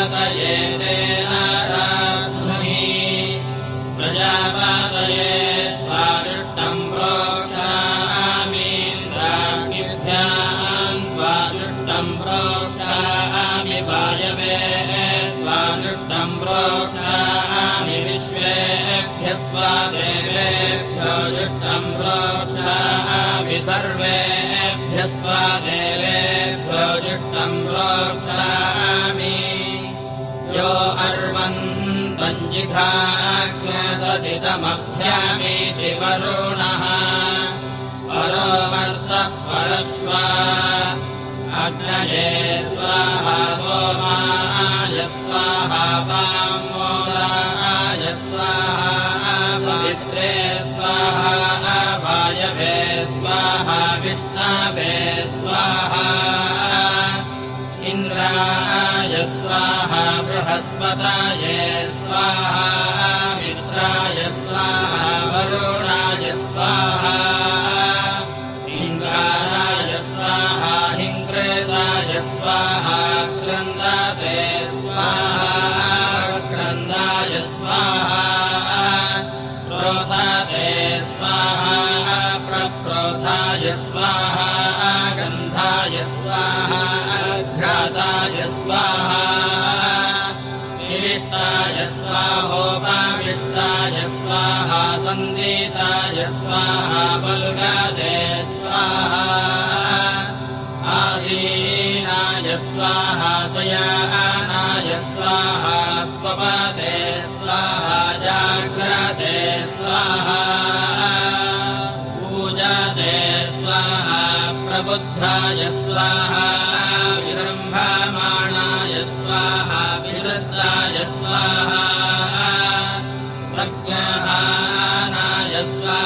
प्रजापतये तेन राध्नुहि प्रजापतये त्वादुष्टम् प्रोक्षामीन्द्राग्निभ्याम् त्वादुष्टम् प्रोक्षामि वायवे त्वादुष्टम् प्रोक्षामि विश्वेभ्यस्त्वा देवेभ्यो जुष्टम् प्रोक्षामि सर्वेभ्यस्त्वा देवेभ्यो जुष्टम् प्रोक्षामि यो अर्वन्तम् जिघाग्न्यसदितमभ्यामीति वरुणः परो वर्तः परश्वा अग्नये स्वाहा सोमाय स्वाहा वामोदाय स्वाहा सवित्रे स्वाहा वायवे स्वाहा विष्णवे स्वाहा इन्द्राय स्वाहा बृहस्पतये स्वाहा मित्राय स्वाहा वरुणाय स्वाहा इंद्राय स्वाहा हिङ्कृताय स्वाहा क्रन्दते स्वाहा क्रन्दाय स्वाहा प्रोथते स्वाहा प्रप्रोथाय स्वाहा गन्धाय स्वाहा घ्राताय स्वाहा निविष्टाय स्वाहोपाविष्टाय स्वाहा सन्दीताय स्वाहा बल्गदे स्वाहा आसीनाय स्वाहा शयानाय स्वाहा स्वपते स्वाहा जाग्रते स्वाहा पूजते स्वाहा प्रबुद्धाय स्वाहा विजृम्भमाणाय स्वाहा विसृताय स्वाहा